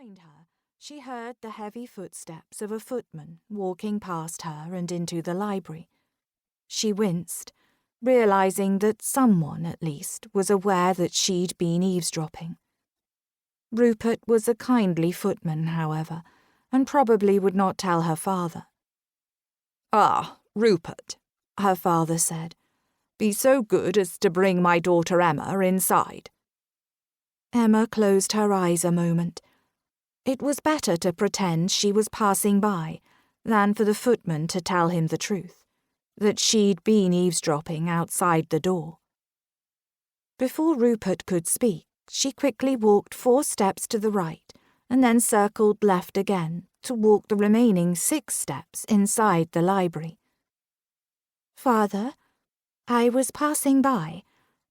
Behind her, she heard the heavy footsteps of a footman walking past her and into the library. She winced, realizing that someone, at least, was aware that she'd been eavesdropping. Rupert was a kindly footman, however, and probably would not tell her father. "Ah, Rupert," her father said, "be so good as to bring my daughter Emma inside." Emma closed her eyes a moment. It was better to pretend she was passing by than for the footman to tell him the truth, that she'd been eavesdropping outside the door. Before Rupert could speak, she quickly walked 4 steps to the right and then circled left again to walk the remaining 6 steps inside the library. "Father, I was passing by,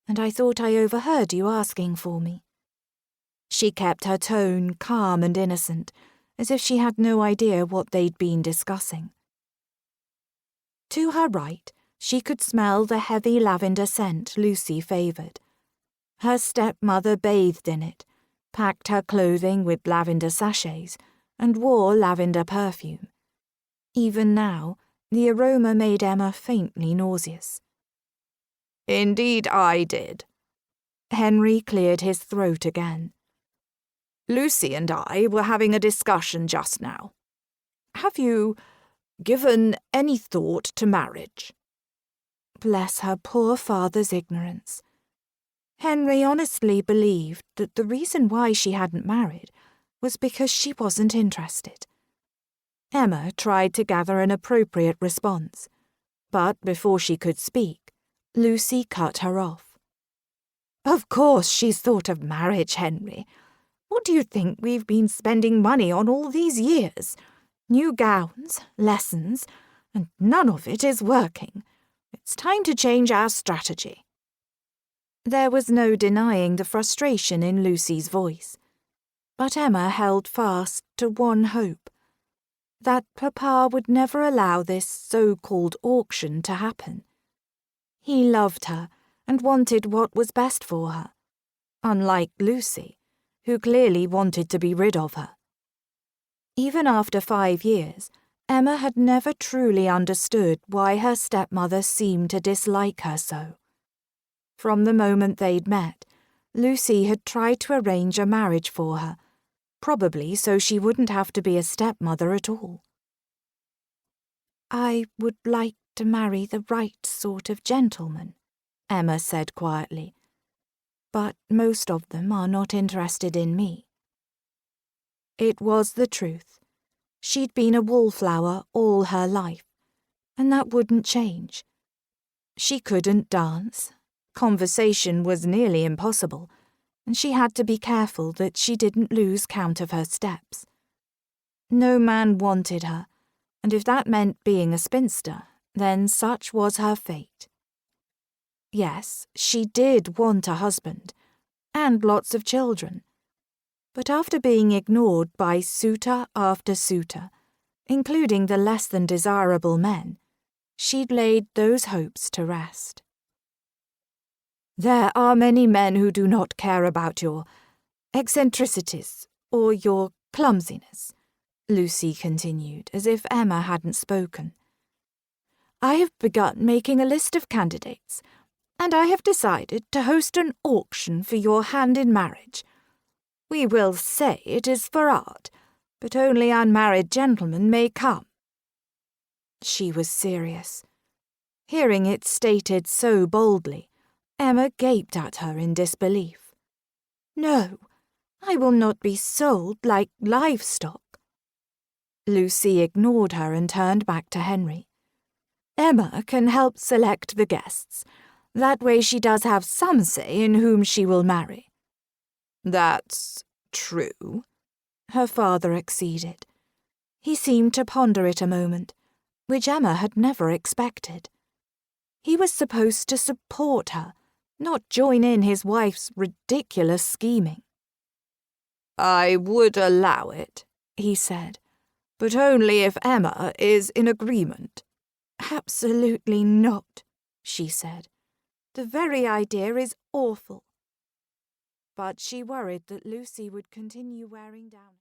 and I thought I overheard you asking for me." She kept her tone calm and innocent, as if she had no idea what they'd been discussing. To her right, she could smell the heavy lavender scent Lucy favoured. Her stepmother bathed in it, packed her clothing with lavender sachets, and wore lavender perfume. Even now, the aroma made Emma faintly nauseous. "Indeed I did." Henry cleared his throat again. "Lucy and I were having a discussion just now. Have you given any thought to marriage?" Bless her poor father's ignorance. Henry honestly believed that the reason why she hadn't married was because she wasn't interested. Emma tried to gather an appropriate response, but before she could speak, Lucy cut her off. "Of course she's thought of marriage, Henry. What do you think we've been spending money on all these years? New gowns, lessons, and none of it is working. It's time to change our strategy." There was no denying the frustration in Lucy's voice, but Emma held fast to one hope: that Papa would never allow this so-called auction to happen. He loved her and wanted what was best for her, unlike Lucy, who clearly wanted to be rid of her. Even after 5 years, Emma had never truly understood why her stepmother seemed to dislike her so. From the moment they'd met, Lucy had tried to arrange a marriage for her, probably so she wouldn't have to be a stepmother at all. "I would like to marry the right sort of gentleman," Emma said quietly. "But most of them are not interested in me." It was the truth. She'd been a wallflower all her life, and that wouldn't change. She couldn't dance. Conversation was nearly impossible, and she had to be careful that she didn't lose count of her steps. No man wanted her, and if that meant being a spinster, then such was her fate. Yes, she did want a husband, and lots of children. But after being ignored by suitor after suitor, including the less than desirable men, she'd laid those hopes to rest. "There are many men who do not care about your eccentricities or your clumsiness," Lucy continued, as if Emma hadn't spoken. "I have begun making a list of candidates, and I have decided to host an auction for your hand in marriage. We will say it is for art, but only unmarried gentlemen may come." She was serious. Hearing it stated so boldly, Emma gaped at her in disbelief. "No, I will not be sold like livestock." Lucy ignored her and turned back to Henry. "Emma can help select the guests. That way she does have some say in whom she will marry." "That's true," her father acceded. He seemed to ponder it a moment, which Emma had never expected. He was supposed to support her, not join in his wife's ridiculous scheming. "I would allow it," he said, "but only if Emma is in agreement." "Absolutely not," she said. "The very idea is awful." But she worried that Lucy would continue wearing down